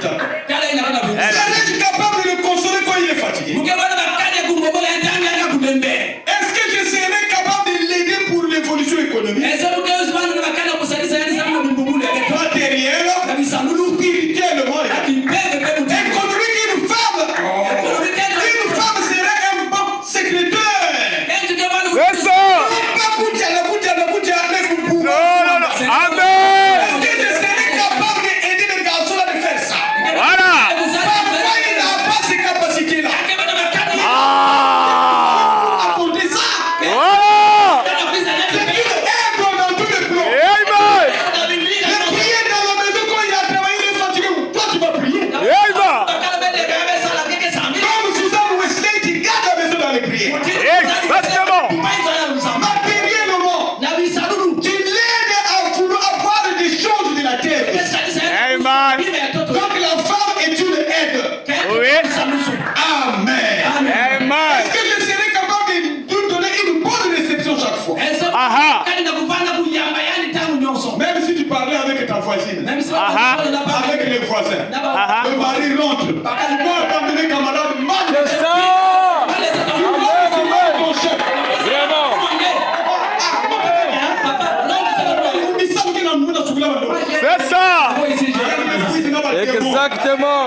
Serais-je capable de le consoler quand il est fatigué? Est-ce que je serais capable de l'aider pour l'évolution économique? Matériel, spirituellement, économique, une femme serait un bon secrétaire. C'est ça. Amen. Est-ce que je serais capable d'aider le garçon là de faire ça? Voilà. Parfois, il n'a pas ces capacités-là. Apporter ça. Voilà. C'est une aide dans tous les plans. Amen. Le prier dans la maison quand il a travaillé, il est fatigué. Toi, tu vas prier. Amen. Comme Suzanne Wesley, tu gardes la maison dans les prières. Exactement. Matériellement, tu l'aides à vouloir avoir des choses de la terre. Amen. Donc la femme est une aide. Oui. Amen. Amen. Est-ce que je serais capable de lui donner une bonne réception chaque fois? Aha. Même si tu parlais avec ta voisine, Aha. avec les voisins, Aha. le mari rentre. Toi, t'emmener camarade, mal. C'est ça. Ton chef. Vraiment. C'est ça. Exactement.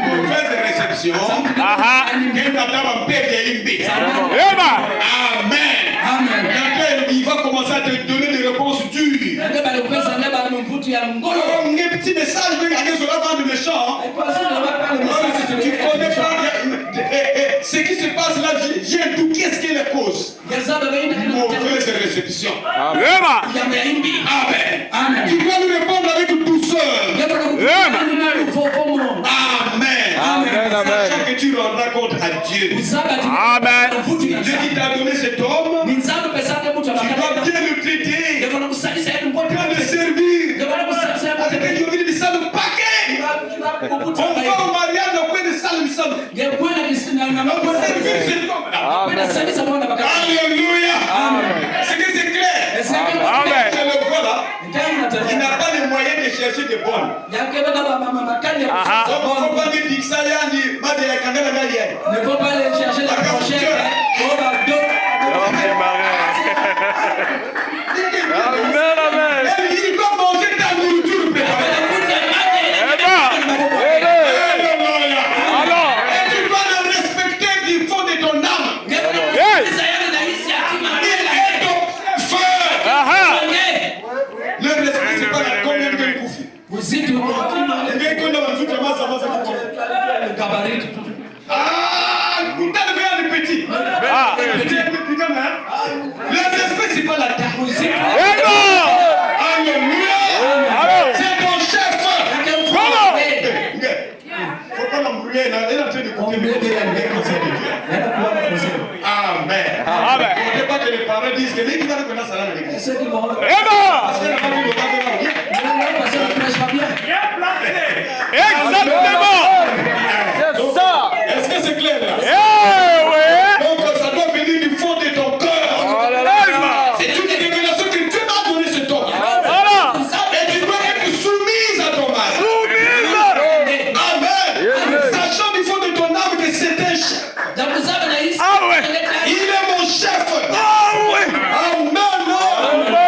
Mauvaise réception. Aha. Amen. Amen. Il va commencer à te donner des réponses dures. Un petit message de gagner cela va de méchant. Tu connais pas ce qui se passe là, vient d'où? Qu'est-ce qui est la cause? Mauvaise réception. Amen. Amen. Tu dois lui répondre avec douceur. Amen. Amen. Sachant que tu rendras compte à Dieu. Amen. Dieu qui t'a donné cet homme, tu dois bien le traiter, bien le servir. Avec un jovine de salle paquet. On va au mariage au coin de salle de salle. On peut servir cet homme-là. Alléluia. Est-ce que c'est clair? Amen. Je le vois là. Il n'a pas les moyens de chercher des bonnes. Aha. Donc, il ne faut pas dire que ça y a ni mal de la candela gaillère. Ne faut pas aller chercher la prochaine. Amen. Amen. Il doit manger ta nourriture préparée. Alléluia. Alors. Et tu dois le respecter du fond de ton âme. Il est ton frère. Aha. Le respect, c'est pas la combien de coups. Ah, vous t'avez un petit. Ah. Le respect, c'est pas la taille. Amen. Alléluia. Alors. C'est ton chef. Comment? Faut pas l'embrouiller, là. Elle est en train de couper le conseil de Dieu. Amen. Amen. Il ne faut pas que les parents disent que l'église va reconnaître ça dans l'église. Amen. Parce qu'elle n'a pas vu le pas Exactement. C'est ça. Est-ce que c'est clair là? Eh oui. Donc ça doit venir du fond de ton cœur. C'est une révélation que Dieu m'a donné ce temps. Voilà. Et tu dois être soumise à ton mari. Soumise. Amen. Sachant du fond de ton âme que c'est un chef. Ah ouais. Il est mon chef. Ah ouais. Amen. Amen.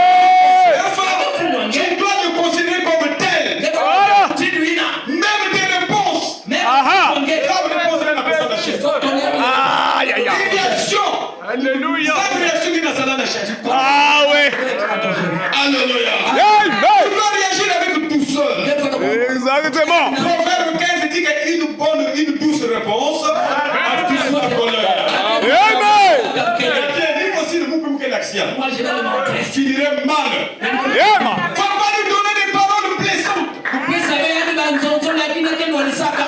Tu dois le considérer comme tel. Voilà. Même tes réponses. Aha. La réponse est la personne de chef. Aïe aïe aïe. Réaction. Alléluia. La réaction qui n'a pas de chef. Ah ouais. Alléluia. Tu Amen. dois réagir avec douceur. Exactement. Proverbe 15 dit qu'une bonne, une douce réponse à toute la colère. Amen. Il faut aussi le mot pour que l'action. Je finirai mal. Amen. Faut pas lui donner des paroles blessantes.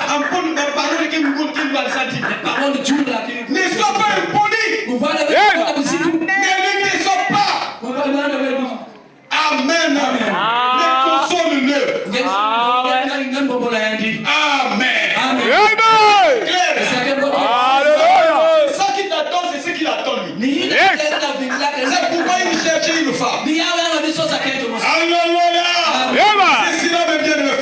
Un peu de paroles qui nous va le sentir. Ne sois pas impoli. Ne le sois pas. Amen. Ne console-le. Amen. Amen. Claire. Alléluia. Ça qui t'attend, c'est ce qu'il attend lui. Yes. C'est pourquoi il cherchait une femme. Alléluia. Amen. C'est cela, mes bien-aimés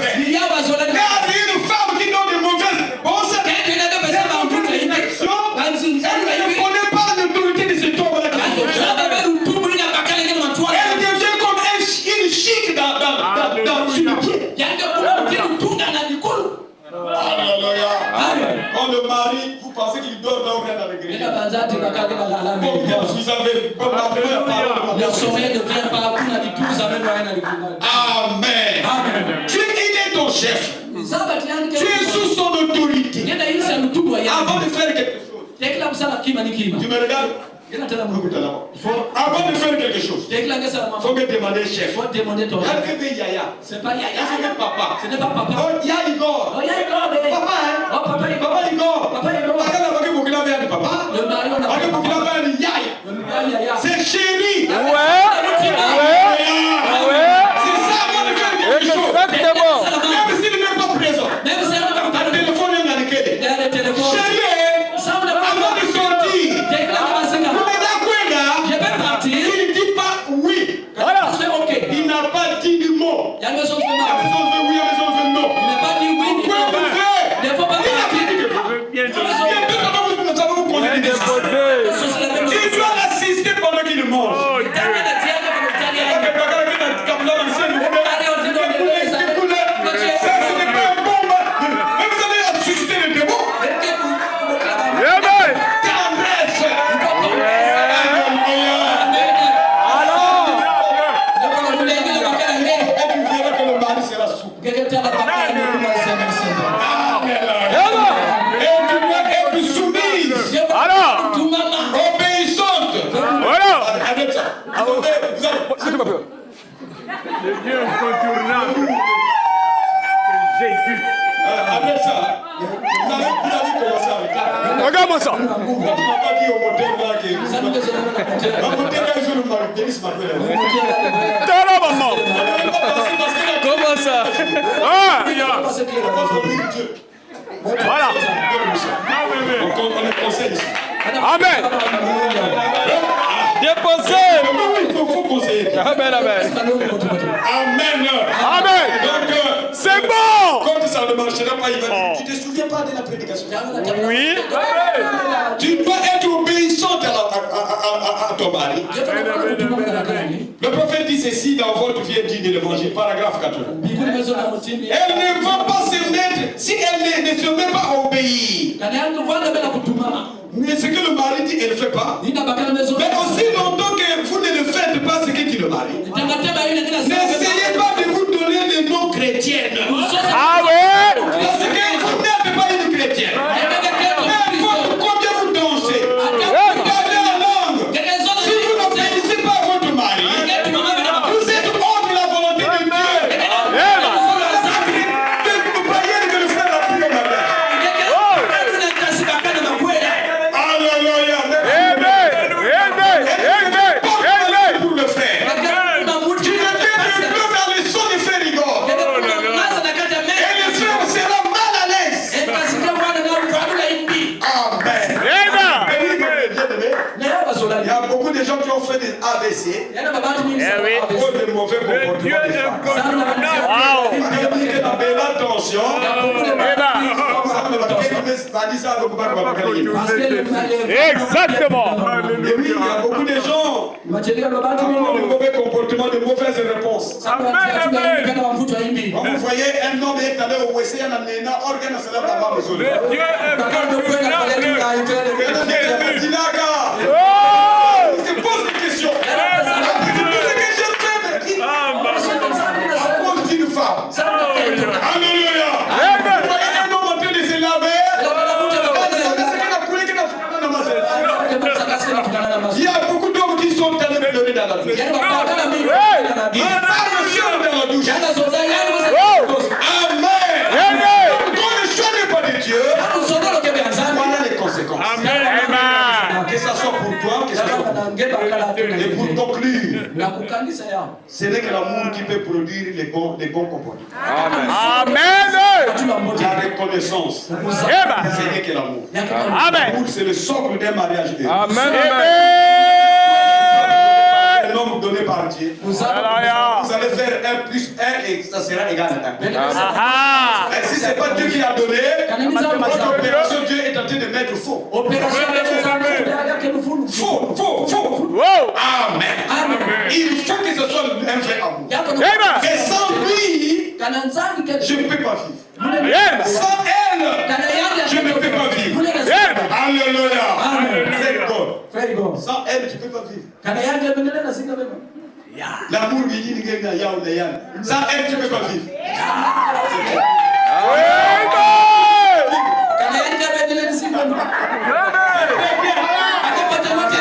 mari, vous pensez qu'il dort dans la régresse. Ila banzati bakagenda lala Bon, mbele. vous avez comme la première parole. Le sommeil ne vient pas kuna lituza meno haina likubali. Amen. Amen. Il est ton chef. Zabati yangu. Tu es sous son autorité. Ngenda isa mtumwa yangu. Avant de faire quelque chose. Tekla msala kima ni kima. Tu me regardes? Ngenda tena Mungu. Avant de faire quelque chose, Tekla ngesa il mama. faut me demander chef. Faut demander ton. Yaya. C'est pas Yaya. C'est papa. Ce n'est pas papa. Oh, Yaya Igor. Oh Yaya Igor. Papa, hein? Oh papa Igor. Papa Igor. Papa Igor. Papa. Le mari on a. Yaya. Le mari Yaya. C'est chéri. Ouais. C'est ça, avant de faire quelque chose. Exactement. Même s'il n'est pas présent. Même si on a Un téléphone est indiqué. le téléphone. Chéri, avant de sortir, Tekla masika. Je vais partir. il ne dit pas oui. Voilà. C'est OK. Il n'a pas dit du mot. Il y a une chose Il a besoin de oui, il a besoin de non. Il n'a pas dit oui ni Pourquoi non. vous faites? Il ne faut pas Il a partir. dit que nous avons vous poser des questions. Tu dois l'assister pendant qu'il mange. Ça, ce n'est pas un bon mais vous allez susciter le démon. Amen. Tendresse. Et tu verras que le mari sera souple. Et tu dois être soumise, Alors. obéissante. Voilà. Avec ça. Le Dieu incontournable. Jésus. Avec ça, vous allez commencer avec ça. Regarde-moi ça. Quand tu m'as pas dit au motel là que ma motel là, je le mari, Denis m'appelle. T'es là, maman. Comment ça? Ah. Voilà. On est conseil ici. Amen. Déposé. Il faut conseiller. Amen, amen. Amen. Amen. Donc, C'est bon. quand ça ne marchera pas, il va dire, tu te souviens pas de la prédication? Oui. Tu dois être obéissante à ton mari. Le prophète dit ceci dans votre vieille dit de l'évangile, paragraphe 80. Elle ne va pas se mettre, si elle ne se met pas à obéir. Mais ce que le mari dit, elle ne fait pas. Mais aussi longtemps que vous ne le faites pas ce que dit le mari, n'essayez pas de vous donner les noms chrétiennes. Ah ouais. Parce que vous n'êtes pas une chrétienne. Peu importe combien vous dansez, parlez en langue. Si vous n'obéissez pas à votre mari, vous êtes hors de la volonté de Dieu. Vous croyez que le frère a pris au matin. Alléluia. Pour le frère. Tu ne fais plus dans les sons de frère Igor. Et le frère sera mal à l'aise. Amen. Il y a beaucoup de gens qui ont fait des AVC. Pour de mauvais comportements des femmes. Attention. Exactement. Et oui, il y a beaucoup de gens qui ont de mauvais comportements, de mauvaises réponses. Quand vous voyez un homme est allé au WC, il y a un énorme organe, c'est là bas besoin. Le Dieu incontournable. Il se pose des questions. Tout ce que j'ai fait, à cause d'une femme. Alléluia. Vous voyez un homme en train de se laver. Il y a beaucoup d'hommes qui sont allés pleurer dans la douche. Ils parlent seul dans la douche. Amen. Quand le choix n'est pas de Dieu, voilà les conséquences. Amen. Que ça soit pour toi, que ça soit pour toi. Et pour conclure, ce n'est que l'amour qui peut produire les bons comportements. Amen. La reconnaissance, Amen. ce n'est que l'amour. Amen. L'amour, c'est le socle d'un mariage heureux. Amen, Un homme donné par Dieu. Vous allez faire 1 plus 1 et ça sera égal à 1. Et si ce n'est pas Dieu qui a donné, votre opération, Dieu est en train de mettre faux. Faux. Amen. Il faut que ce soit un vrai amour. Et sans lui, je ne peux pas vivre. Sans elle, je ne peux pas vivre. Alléluia. Thank God. Thank God. Sans elle, tu ne peux pas vivre. Kana yange benele na singa bema. L'amour, il dit qu'il y a Sans elle, tu ne peux pas vivre. Kana yange benele na singa bema. Akapata mate.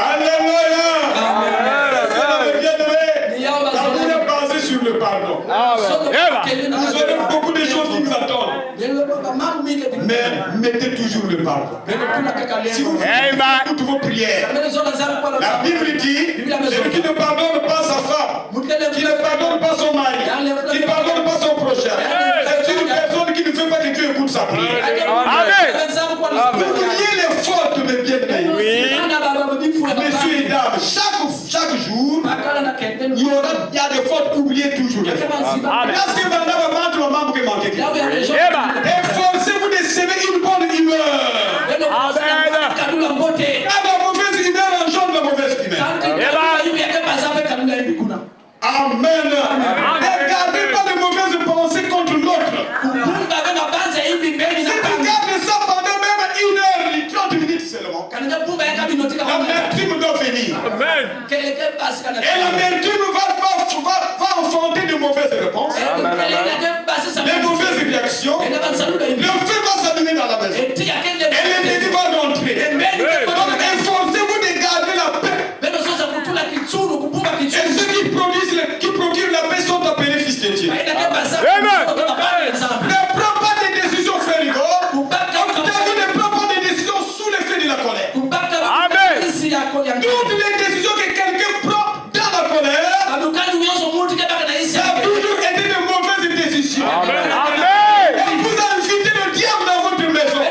Alléluia. Amen. L'amour est basé sur le pardon. Vous aurez beaucoup de choses qui vous attendent. Mais mettez toujours le pardon. Si vous faites toutes vos prières, la Bible dit, celui qui ne pardonne pas sa femme, qui ne pardonne pas son mari, qui ne pardonne pas son prochain, c'est une personne qui ne veut pas que Dieu écoute sa prière. Vous oubliez les fautes, mes bien-aimés. Messieurs et dames, chaque jour, il y a des fautes, oubliez toujours les fautes. Lorsque madame manque, maman peut manquer. Efforcez-vous de s'aimer une bonne humeur. La mauvaise humeur engendre la mauvaise humeur. Amen. Ne gardez pas de mauvaises pensées contre l'autre. Si tu gardes ça pendant même 1 heure, 30 minutes seulement, l'amertume doit venir. Et l'amertume va enfanter de mauvaises réponses, de mauvaises réactions. Le feu va s'allumer dans la maison. Et l'ennemi va rentrer. Donc efforcez-vous de garder la paix. Et ceux qui procurent la paix sont appelés fils de Dieu. Ne prends pas des décisions frérot. Ne prends pas des décisions sous l'effet de la colère. Toutes les décisions que quelqu'un prend dans la colère, ça a toujours été de mauvaises décisions. Et vous invitez le diable dans votre maison.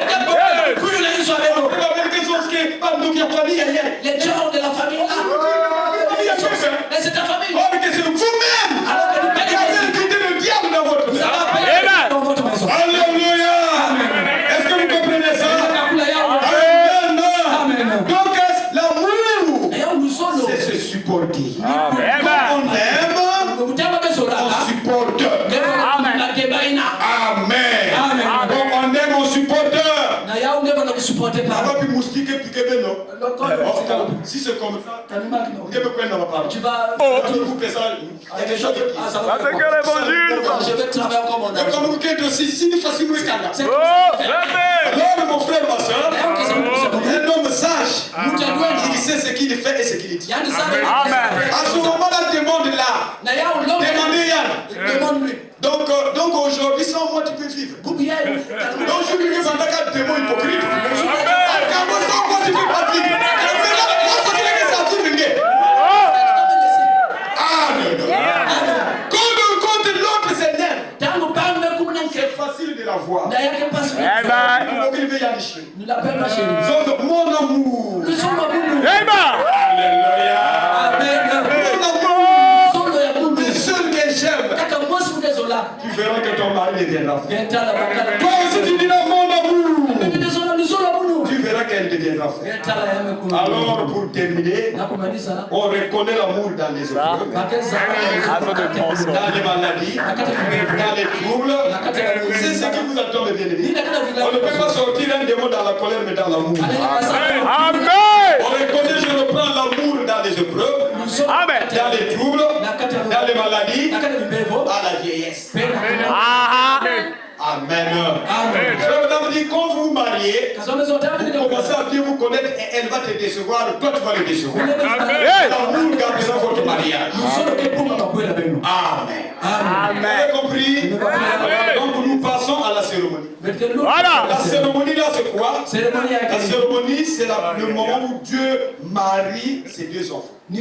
Les gens de la famille là. Mais c'est ta famille. Oh, mais c'est vous-même qui avez invité le diable dans votre maison. Dans votre maison. Alléluia. Est-ce que vous comprenez ça? Amen. Donc l'amour, c'est se supporter. On aime, on supporte. Amen. Donc on aime, on supporte. Si c'est comme ça, vous devez prendre ma parole. Tu vas couper ça. Il y a des choses qui je vais travailler comme on a. comme vous êtes aussi, si nous faisons le scandale. Alors, mon frère, ma soeur, un homme sage, il sait ce qu'il fait et ce qu'il dit. À ce moment-là, demande-là. Demandez Yann. Donc aujourd'hui, sans moi, tu peux vivre. Donc je lui dis, pendant qu'un démon hypocrite, sans moi, tu peux pas vivre. Quand l'autre s'énerve, c'est facile de la voir. Nous l'appelons ma chérie. Mon amour. Alléluia. Le seul que j'aime, tu verras que ton mari deviendra frère. Toi aussi tu diras mon amour, tu verras qu'elle deviendra frère. Alors pour terminer, on reconnaît l'amour dans les épreuves, dans les maladies, dans les troubles. C'est ce qui vous attend, mes bien-aimés. On ne peut pas sortir un démon dans la colère, mais dans l'amour. On reconnaît, je reprends l'amour dans les épreuves, dans les troubles, dans les maladies, à la vieillesse. Amen. Madame dit, quand vous vous mariez, vous commencez à bien vous connaître et elle va te décevoir, toi tu vas le décevoir. L'amour gardera votre mariage. Amen. Vous avez compris? Donc nous passons à la cérémonie. La cérémonie là c'est quoi? La cérémonie c'est le moment où Dieu marie ses deux enfants. Un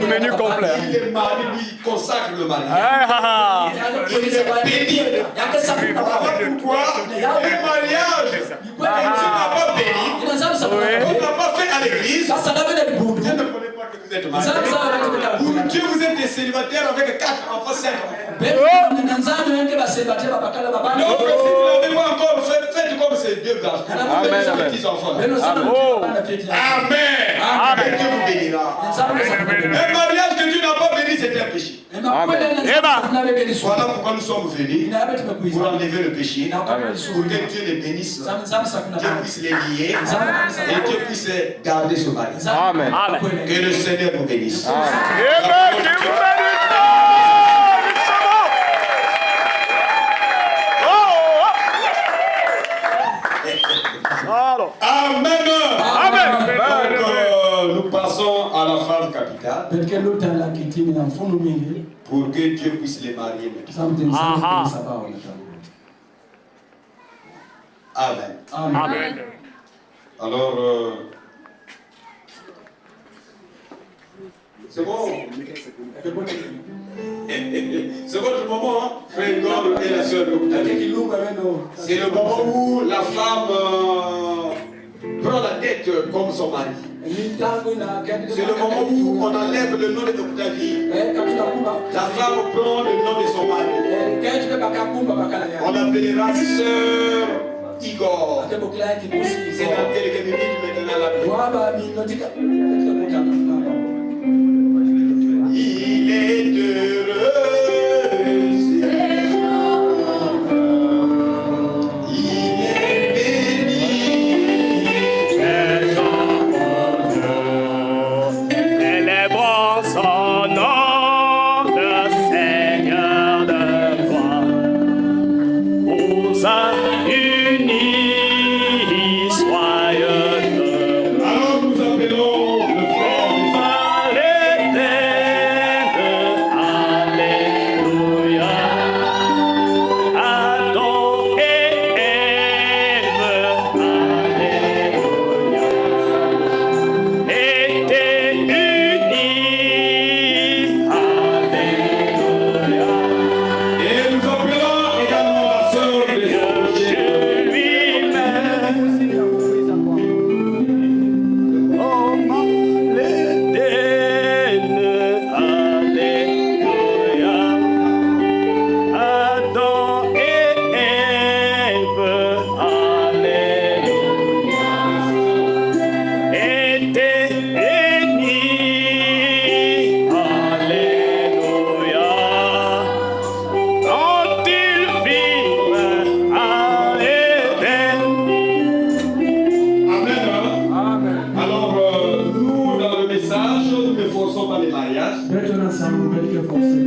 menu complet. Il est marié, lui il consacre le mariage. Il est béni. Voilà pourquoi le mariage, tu n'as pas béni, tu n'as pas fait à l'église. Dieu ne connaît pas que vous êtes mariés. Dieu vous êtes des célibataires avec 4 enfants, 5 enfants. Donc si vous n'avez pas encore fait, faites comme ces deux garçons. Amen. Petits enfants. Amen. Dieu vous bénira. Un mariage que Dieu n'a pas béni, c'est c'est un péché. Voilà pourquoi nous sommes venus pour enlever le péché, pour que Dieu les bénisse, Dieu puisse les lier et Dieu puisse garder ce mari. Amen. Que le Seigneur vous bénisse. Amen. Donc, nous passons à la phase capitale pour que Dieu puisse les marier. Amen. Amen. Alors, c'est bon. C'est votre moment, hein? Frère Gord et la sœur. C'est le moment où la femme prend la tête comme son mari. C'est le moment où on enlève le nom de Octavie. La femme prend le nom de son mari. On l'appellera sœur Igor. C'est dans quelques minutes maintenant la il est heureux.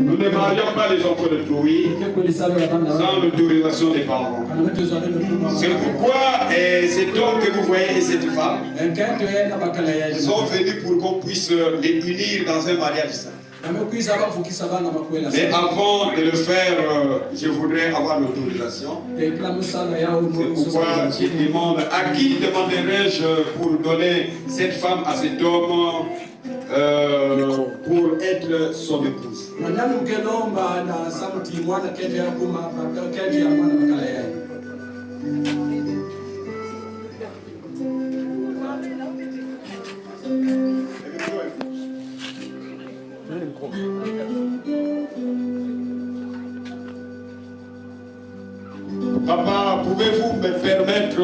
Nous ne marions pas les enfants de Touy sans l'autorisation des parents. C'est pourquoi cet homme que vous voyez et cette femme sont venus pour qu'on puisse les unir dans un mariage saint. Mais avant de le faire, je voudrais avoir l'autorisation. C'est pourquoi je demande à qui demanderai-je pour donner cette femme à cet homme pour être son épouse. Papa, pouvez-vous me permettre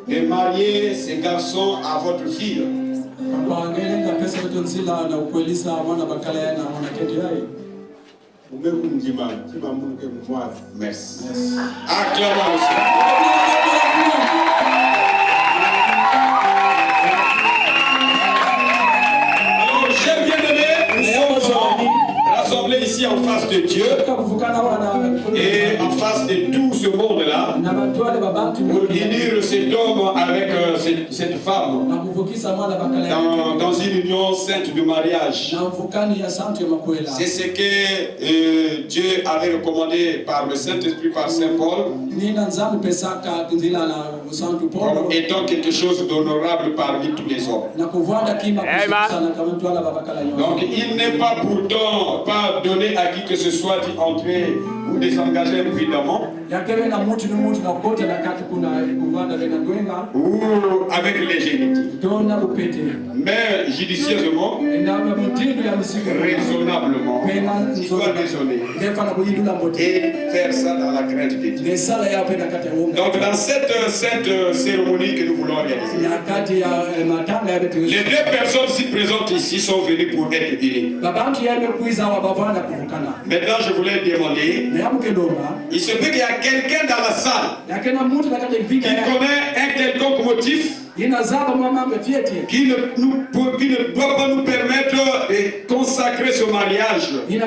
de marier ces garçons à votre fille? Merci. Acclamons le Seigneur. Alors, chers bien-aimés, nous sommes rassemblés ici en face de Dieu et en face de tout ce monde-là pour unir cet homme avec cette femme dans une union sainte de mariage. C'est ce que Dieu avait recommandé par le Saint-Esprit, par Saint Paul, comme étant quelque chose d'honorable parmi tous les hommes. Donc il n'est pas pourtant pas donné à qui que ce soit d'y entrer ou de s'engager évidemment. ou avec les génétiques. Mais judicieusement, raisonnablement, il doit raisonner et faire ça dans la crainte de Dieu. Donc dans cette cérémonie que nous voulons réaliser, les deux personnes si présentes ici sont venues pour être unies. Maintenant je voulais demander, il se peut qu'il y a quelqu'un dans la salle qui connaît un quelconque motif qui ne doit pas nous permettre de consacrer ce mariage. Et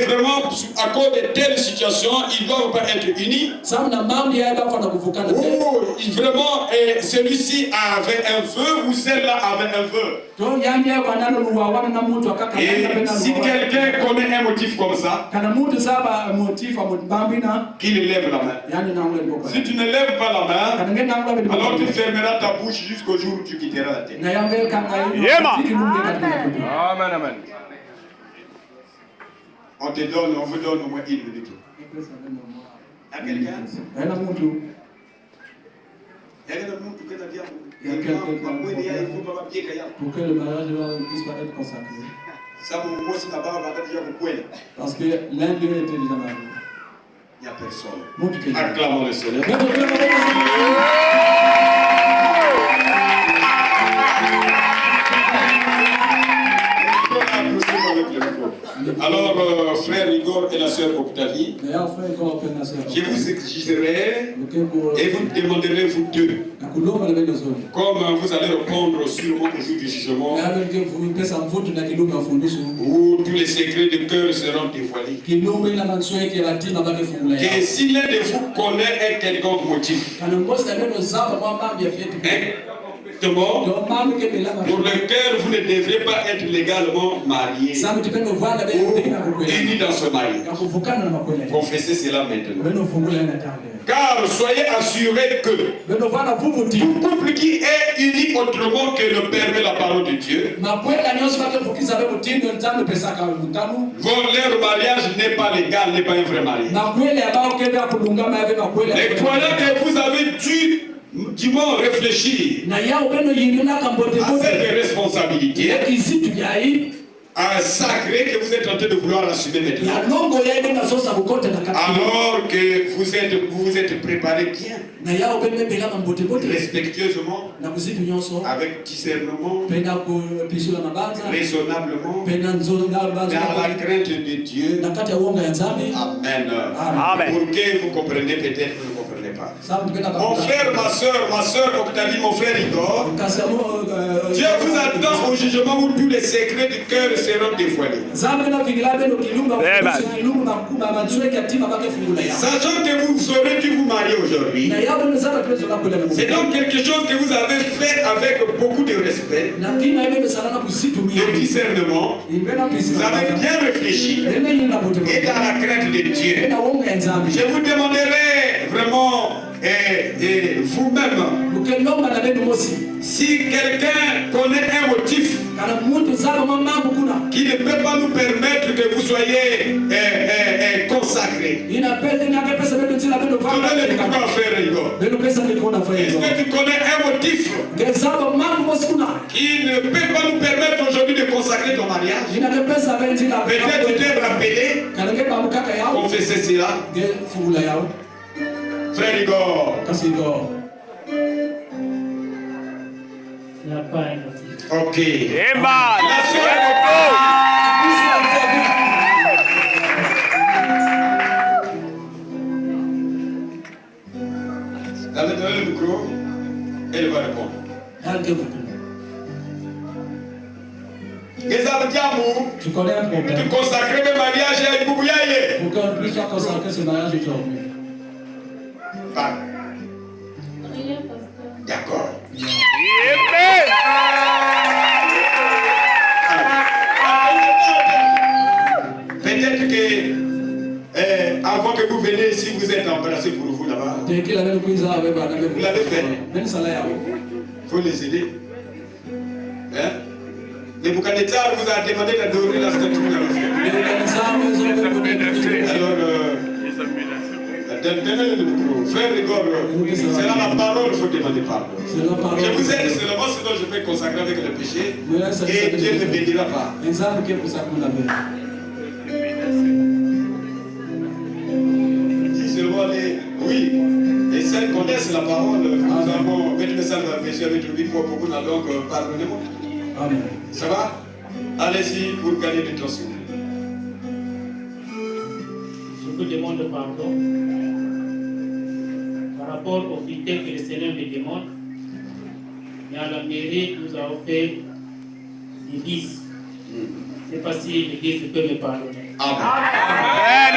vraiment, à cause de telle situation, ils ne doivent pas être unis. Ou vraiment, celui-ci avait un vœu ou celle-là avait un vœu. Et si quelqu'un connaît un motif comme ça, qu'il lève la main. Si tu ne lèves pas la main, alors tu fermeras ta bouche jusqu'au jour où tu quitteras la terre. Amen, amen. On vous donne au moins 1 minute. À quelqu'un? Pour que le mariage puisse pas être consacré. Parce que l'un d'eux était déjà marié. Il n'y a personne. Acclamons le Seigneur. Alors, frère Igor et la sœur Octavie, je vous exigerai et vous demanderez vous deux, comme vous allez répondre sûrement au jour du jugement, où tous les secrets de cœur seront dévoilés. Et si l'un de vous connaît un quelconque motif, pour lequel vous ne devrez pas être légalement mariés ou unis dans ce mariage, confessez cela maintenant. Car soyez assurés que tout couple qui est uni autrement que le permet la parole de Dieu, leur mariage n'est pas légal, n'est pas un vrai mariage. Les croyants que vous avez dû du moins réfléchir à cette responsabilité sacrée que vous êtes en train de vouloir assumer maintenant. Alors que vous vous êtes préparé bien, respectueusement, avec discernement, raisonnablement, dans la crainte de Dieu. Amen. Pour que vous compreniez peut-être que vous ne comprenez pas. Mon frère, ma soeur Octavie, mon frère Igor, Dieu vous attend au jugement où tous les secrets du cœur seront dévoilés. Sachant que vous aurez dû vous marier aujourd'hui, c'est donc quelque chose que vous avez fait avec beaucoup de respect, de discernement. Vous avez bien réfléchi et dans la crainte de Dieu. Je vous demanderai vraiment vous-même, si quelqu'un connaît un motif qui ne peut pas nous permettre que vous soyez consacrés, donnez-le pourquoi faire, Igor. Est-ce que tu connais un motif qui ne peut pas nous permettre aujourd'hui de consacrer ton mariage? Peut-être tu t'es rappelé, confessez cela. Frère Igor. Ok. Donnez le micro, elle va répondre. Tu connais un problème. Tu consacres le mariage à Boubouyaye. Pour qu'on puisse consacrer ce mariage aujourd'hui. D'accord. Peut-être que avant que vous veniez ici, vous êtes embrassé pour vous là-bas. Vous l'avez fait. Il faut les aider. Hein? Nebuchadnezzar vous a demandé d'adorer la statue. Alors, Donnez-le le micro. Frère Rigor, c'est là la parole, il faut demander pardon. Je vous aide seulement ce dont je vais consacrer avec le péché. Et Dieu ne bénira pas. Si seulement oui, et celles connaissent la parole, nous avons fait le message dans le péché avec le micro pour nous, donc pardonnez-moi. Amen. Ça va? Allez-y pour gagner du temps. Je vous demande pardon par rapport aux critères que le Seigneur me demande. Mais à la mairie, nous avons fait des vices. Je ne sais pas si l'Église peut me pardonner. Amen.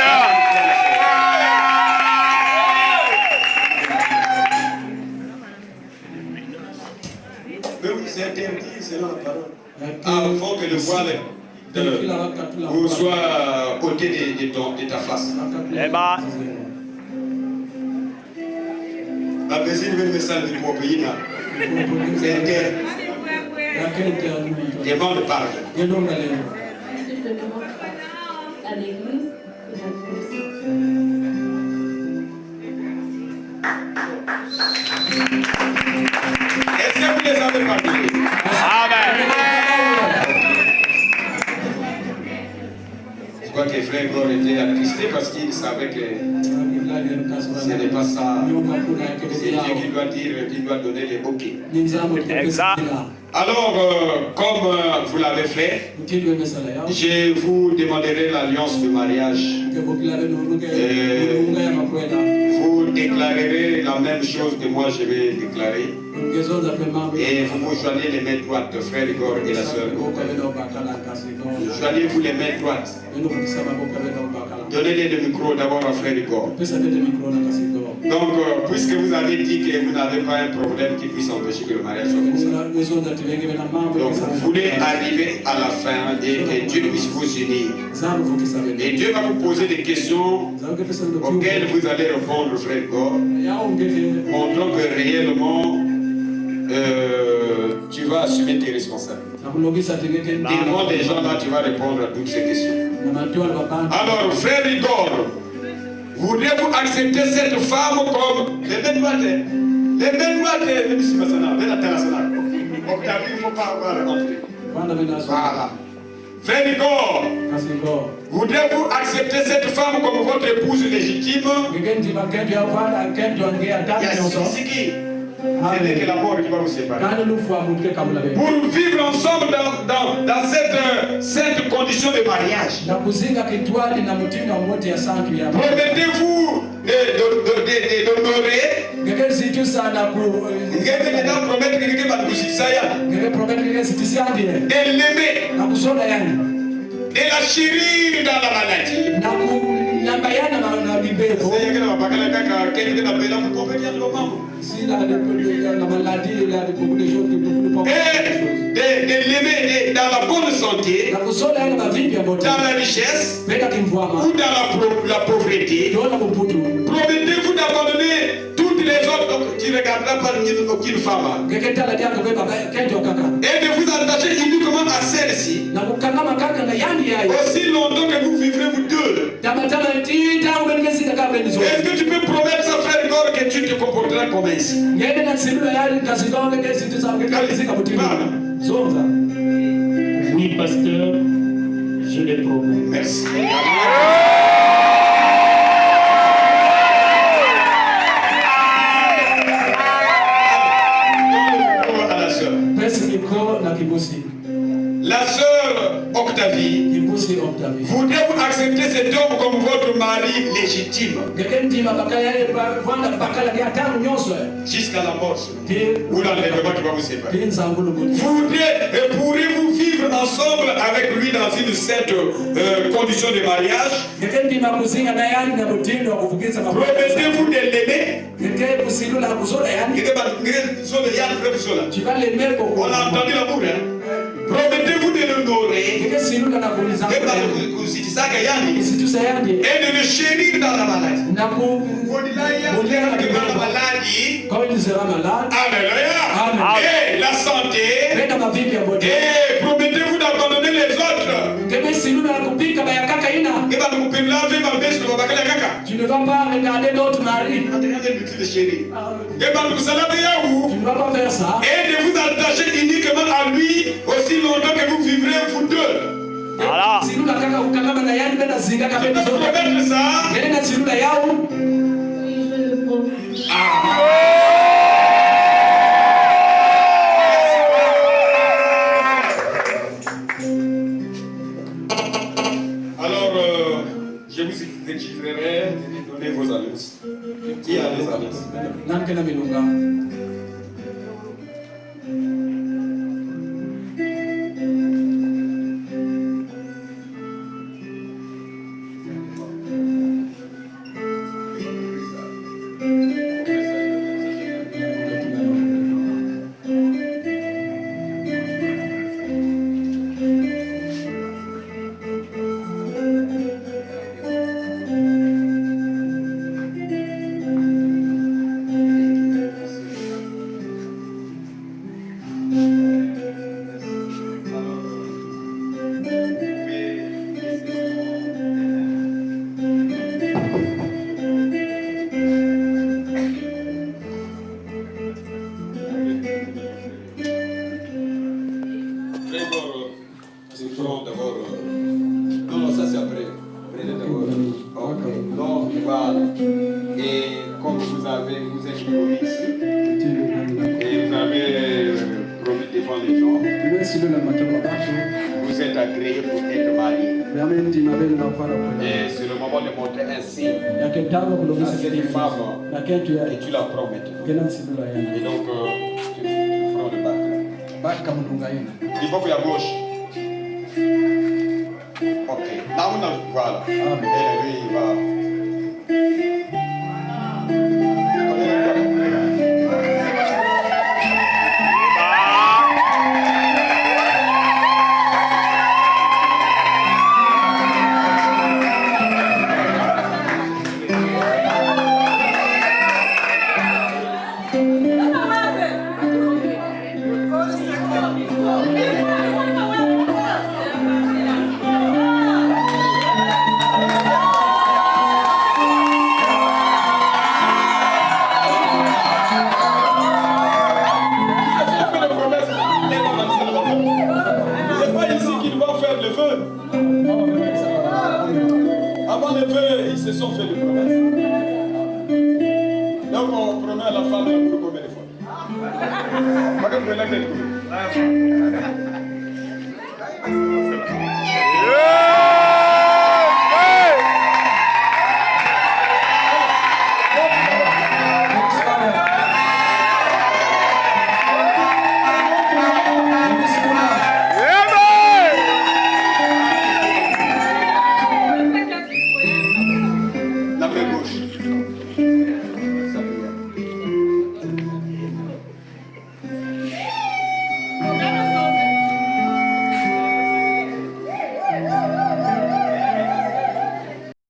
Mais oui, c'est interdit, c'est là la parole. Avant que le voile vous soit ôté de ta face. La personne veut me saluer pour payer là. C'est interdit. Demande pardon. À l'église, est-ce que vous les avez pardonnés? Amen. Je crois que frère Gor était attristé parce qu'il savait que ce n'est pas ça. C'est Dieu qui doit dire, qui doit donner les bouquets. Exact. Alors, comme vous l'avez fait, je vous demanderai l'alliance de mariage. Vous déclarerez la même chose que moi je vais déclarer. Et vous vous joignez les mains droites, frère Igor et la sœur. Joignez-vous les mains droites. Donnez-les le micro d'abord à frère Igor. Donc, puisque vous avez dit que vous n'avez pas un problème qui puisse empêcher que le mariage soit fait. Donc, vous voulez arriver à la fin et que Dieu puisse vous unir. Et Dieu va vous poser des questions auxquelles vous allez répondre, frère Igor, montrant que réellement tu vas assumer tes responsabilités. Devant les gens là, tu vas répondre à toutes ces questions. Alors, frère Igor, voudrez-vous accepter cette femme comme les mains droites? Les mains droites, même si Masana, Octavie, il ne faut pas avoir rentré. Voilà. Frère Igor, voudrez-vous accepter cette femme comme votre épouse légitime? C'est qui? C'est que la mort qui va vous séparer. Pour vivre ensemble dans cette sainte condition de mariage. Promettez-vous d'honorer. De l'aimer. De la chérir dans la maladie. Et de l'aimer dans la bonne santé, dans la richesse ou dans la pauvreté. Promettez-vous d'abandonner toutes les autres. Donc, tu ne regarderas pas aucune femme. Et de vous attacher uniquement à celle-ci. Aussi longtemps que vous vivrez vous deux. Est-ce que tu peux promettre ça, frère Igor, que tu te comporteras comme ainsi? Oui, pasteur, je le promets. Merci. La sœur Octavie, voudrez-vous accepter cet homme comme votre mari légitime jusqu'à la mort ou l'enlèvement qui va vous séparer? Pourrez-vous vivre ensemble avec lui dans une sainte condition de mariage? Promettez-vous de l'aimer? On a entendu l'amour, hein? Promettez-vous de l'honorer et de le chérir dans la maladie. Alléluia. Et la santé. Et promettez-vous d'abandonner les autres. ne vas pas regarder d'autres maris. Tu ne vas pas faire ça. Et de vous attacher uniquement à lui aussi longtemps que vous vivrez vous deux. Voilà. Je peux promettre ça. Alors, je vous exigerai de donner vos annonces. Qui a les annonces? Vous êtes agréé pour être marié. Et c'est le moment de montrer un signe à cette femme que tu la prends maintenant. Et donc, tu prends le bac. Il faut qu'il y a gauche. Ok. Là, voilà. Et lui, il va. Avant le feu, ils se sont fait des promesses. Donc on promet à la femme pour combien de fois? Pas comme vous l'avez dit.